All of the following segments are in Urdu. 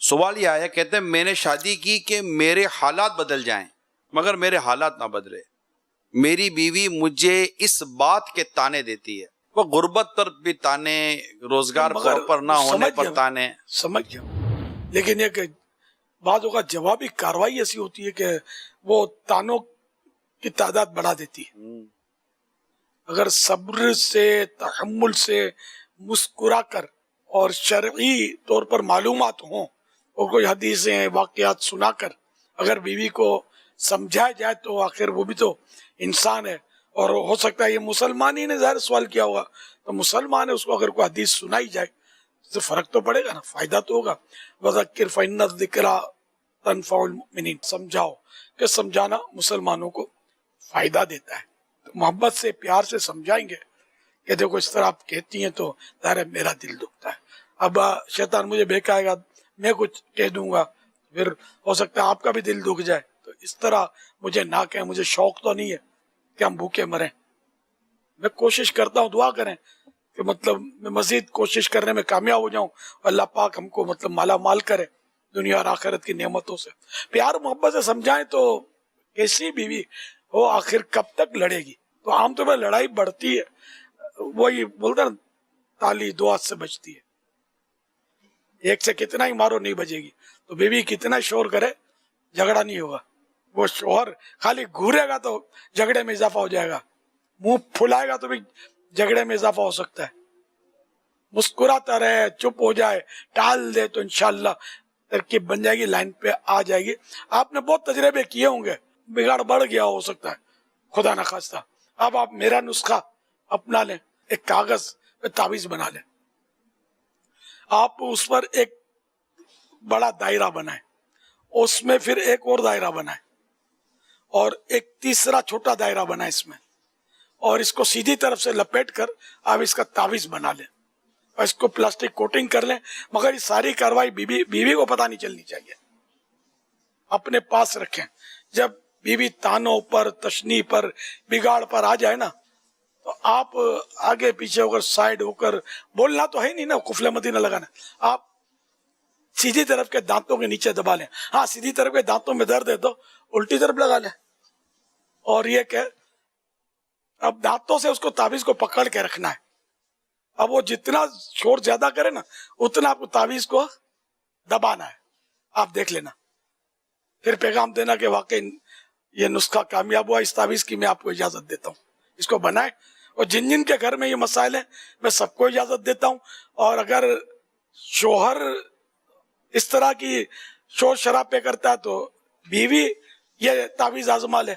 سوال یہ آیا، کہتے ہیں میں نے شادی کی کہ میرے حالات بدل جائیں مگر میرے حالات نہ بدلے. میری بیوی مجھے اس بات کے تانے دیتی ہے، وہ غربت پر بھی تانے، روزگار پر نہ ہونے پر تانے. سمجھ گیا، لیکن یہ کہ بعض اوقات جوابی کاروائی ایسی ہوتی ہے کہ وہ تانوں کی تعداد بڑھا دیتی ہے. اگر صبر سے، تحمل سے، مسکرا کر اور شرعی طور پر معلومات ہوں اور کوئی حدیثیں، واقعات سنا کر اگر بیوی کو سمجھایا جائے تو آخر وہ بھی تو انسان ہے. اور ہو سکتا ہے یہ مسلمان ہی نے ظاہر سوال کیا ہوگا، تو مسلمان ہے، اس کو اگر کوئی حدیث سنائی جائے تو فرق تو پڑے گا نا، فائدہ تو ہوگا. وَذَكِّرْ فَإِنَّ الذِّكْرَىٰ تَنفَعُ الْمُؤْمِنِينَ، سمجھاؤ کہ سمجھانا مسلمانوں کو فائدہ دیتا ہے. تو محبت سے، پیار سے سمجھائیں گے کہ دیکھو اس طرح آپ کہتی ہیں تو ظاہر ہے میرا دل دکھتا ہے. اب شیطان مجھے بہکائے گا، میں کچھ کہہ دوں گا، پھر ہو سکتا ہے آپ کا بھی دل دکھ جائے. تو اس طرح مجھے نہ کہیں، مجھے شوق تو نہیں ہے کہ ہم بھوکے مریں. میں کوشش کرتا ہوں، دعا کریں کہ مطلب میں مزید کوشش کرنے میں کامیاب ہو جاؤں، اللہ پاک ہم کو مطلب مالا مال کرے دنیا اور آخرت کی نعمتوں سے. پیار محبت سے سمجھائیں تو کیسی بیوی وہ آخر کب تک لڑے گی. تو عام طور پر لڑائی بڑھتی ہے، وہی بولتا نا تالی دو ہاتھ سے بجتی ہے، ایک سے کتنا ہی مارو نہیں بجے گی. تو بیوی کتنا شور کرے جھگڑا نہیں ہوگا. وہ شوہر خالی گھورے گا تو جھگڑے میں اضافہ ہو جائے گا، منہ پھلائے گا تو بھی جھگڑے میں اضافہ ہو سکتا ہے. مسکراتا رہے، چپ ہو جائے، ٹال دے تو انشاءاللہ ترکیب بن جائے گی، لائن پہ آ جائے گی. آپ نے بہت تجربے کیے ہوں گے، بگاڑ بڑھ گیا ہو سکتا ہے، خدا نہ خواستہ. اب آپ میرا نسخہ اپنا لیں، ایک کاغذ پہ تعویذ بنا لیں، آپ اس پر ایک بڑا دائرہ بنائیں، اس میں پھر ایک اور دائرہ بنائیں، اور ایک تیسرا چھوٹا دائرہ بنائیں اس میں، اور اس کو سیدھی طرف سے لپیٹ کر آپ اس کا تعویذ بنا لیں اور اس کو پلاسٹک کوٹنگ کر لیں. مگر یہ ساری کاروائی بیوی کو پتہ نہیں چلنی چاہیے، اپنے پاس رکھیں. جب بیوی تانوں پر، تشنیع پر، بگاڑ پر آ جائے نا تو آپ آگے پیچھے ہو کر، سائڈ ہو کر، بولنا تو ہے نہیں نا، قفل مدینہ لگانا. آپ سیدھی طرف کے دانتوں کے نیچے دبا لیں. ہاں سیدھی طرف کے دانتوں میں درد ہے تو الٹی طرف لگا لیں، اور یہ کہ اب دانتوں سے اس کو تعویذ کو پکڑ کے رکھنا ہے. اب وہ جتنا شور زیادہ کرے نا اتنا آپ کو تعویذ کو دبانا ہے. آپ دیکھ لینا، پھر پیغام دینا کہ واقعی یہ نسخہ کامیاب ہوا، اس تعویذ کی میں آپ کو اجازت دیتا ہوں، اس کو بنائیں. اور جن جن کے گھر میں یہ مسائل ہیں میں سب کو اجازت دیتا ہوں. اور اگر شوہر اس طرح کی شور شرابے کرتا ہے تو بیوی یہ تعویذ آزما لے،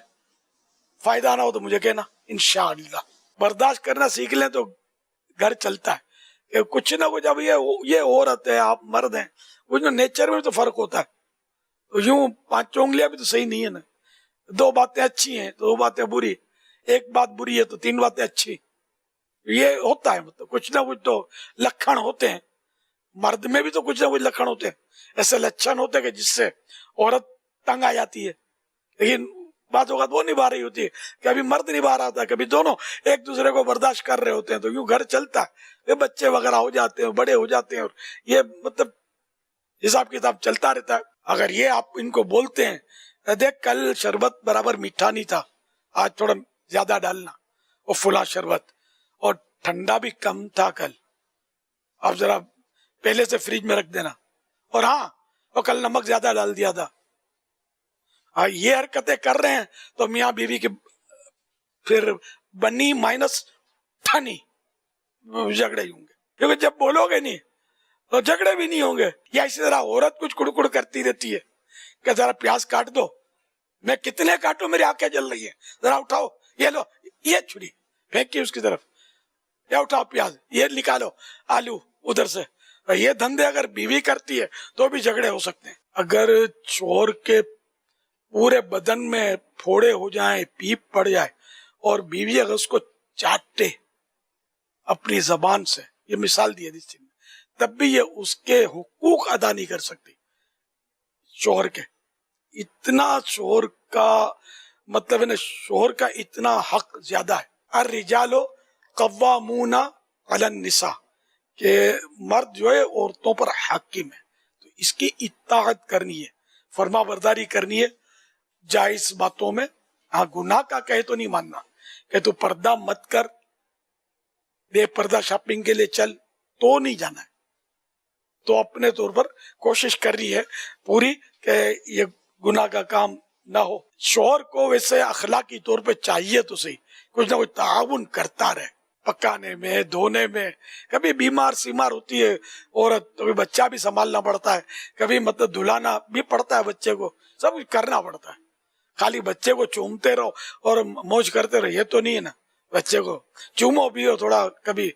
فائدہ نہ ہو تو مجھے کہنا، انشاءاللہ. برداشت کرنا سیکھ لیں تو گھر چلتا ہے. کہ کچھ نہ کچھ، اب یہ عورت ہے، آپ مرد ہیں، کچھ نہ نیچر میں تو فرق ہوتا ہے. تو یوں 5 انگلیاں بھی تو صحیح نہیں ہے نا، 2 باتیں اچھی ہیں تو 2 باتیں بری، 1 بات بری ہے تو 3 باتیں اچھی. یہ ہوتا ہے، مطلب کچھ نہ کچھ تو لکھن ہوتے ہیں. مرد میں بھی تو کچھ نہ کچھ لکھن ہوتے ہیں، ایسے لچھن ہوتے ہیں کہ جس سے عورت تنگ آ جاتی ہے. لیکن بعض اوقات وہ نبھا رہی ہوتی ہے، کبھی مرد نبھا رہا ہوتا ہے، کبھی دونوں ایک دوسرے کو برداشت کر رہے ہوتے ہیں. تو یوں گھر چلتا ہے، یہ بچے وغیرہ ہو جاتے ہیں، بڑے ہو جاتے ہیں، اور یہ مطلب حساب کتاب چلتا رہتا ہے. اگر یہ آپ ان کو بولتے ہیں، دیکھ کل شربت برابر میٹھا نہیں تھا، آج تھوڑا زیادہ ڈالنا، اور فلاں شربت، اور ٹھنڈا بھی کم تھا کل، آپ ذرا پہلے سے فریج میں رکھ دینا، اور ہاں اور کل نمک زیادہ ڈال دیا تھا. یہ حرکتیں کر رہے ہیں تو میاں بیوی کے پھر بنی مائنس ٹھنی جھگڑے ہوں گے، کیونکہ جب بولو گے نہیں تو جھگڑے بھی نہیں ہوں گے. یا اسی طرح عورت کچھ کڑکڑ کرتی رہتی ہے کہ ذرا پیاز کاٹ دو، میں کتنے کاٹوں، میری آنکھیں جل رہی ہیں، ذرا اٹھاؤ، یہ لو، یہ چھری پھینکی اس کی طرف، یا اٹھاؤ پیاز، یہ نکالو آلو ادھر سے. یہ دھندے اگر بیوی کرتی ہے تو بھی جھگڑے ہو سکتے ہیں. اگر شوہر کے پورے بدن میں پھوڑے ہو جائیں، پیپ پڑ جائے، اور بیوی اگر اس کو چاٹے اپنی زبان سے، یہ مثال دی ہے اس چیز میں، تب بھی یہ اس کے حقوق ادا نہیں کر سکتی شوہر کے. اتنا شوہر کا مطلب ہے نا، شوہر کا اتنا حق زیادہ ہے. الرجال قوامون علی النساء، کہ مرد جو ہے عورتوں پر حاکم ہے. تو اس کی اطاعت کرنی ہے، فرما برداری کرنی ہے جائز باتوں میں. ہاں گناہ کا کہے تو نہیں ماننا کہ تو پردہ مت کر، بے پردہ شاپنگ کے لیے چل، تو نہیں جانا ہے. تو اپنے طور پر کوشش کر رہی ہے پوری کہ یہ گناہ کا کام نہ ہو. شوہر کو ویسے اخلاقی طور پہ چاہیے تو صحیح کچھ نہ کچھ تعاون کرتا رہے، پکانے میں، دھونے میں. کبھی بیمار سیمار ہوتی ہے عورت، کبھی بچہ بھی سنبھالنا پڑتا ہے، کبھی مطلب دھلانا بھی پڑتا ہے بچے کو، سب کچھ کرنا پڑتا ہے. خالی بچے کو چومتے رہو اور موج کرتے رہو یہ تو نہیں ہے نا. بچے کو چومو بھی ہو، تھوڑا کبھی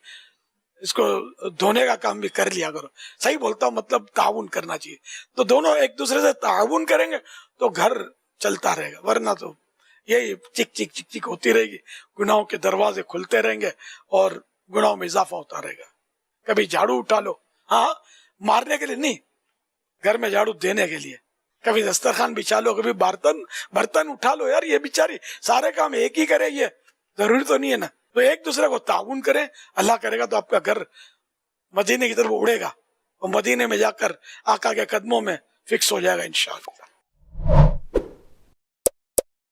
اس کو دھونے کا کام بھی کر لیا کرو. صحیح بولتا ہوں، مطلب تعاون کرنا چاہیے. تو دونوں ایک دوسرے سے تعاون کریں گے تو گھر چلتا رہے گا، ورنہ تو یہی چک چک چک چک ہوتی رہے گی، گناہوں کے دروازے کھلتے رہیں گے اور گناہوں میں اضافہ ہوتا رہے گا. کبھی جھاڑو اٹھا لو، ہاں مارنے کے لیے نہیں، گھر میں جھاڑو دینے کے لیے. کبھی دسترخوان بچھا لو، کبھی برتن اٹھا لو. یار یہ بیچاری سارے کام ایک ہی کرے، یہ ضروری تو نہیں ہے نا. تو ایک دوسرے کو تعاون کریں، اللہ کرے گا تو آپ کا گھر مدینے کی طرف اڑے گا اور مدینے میں جا کر آقا کے قدموں میں فکس ہو جائے گا انشاءاللہ.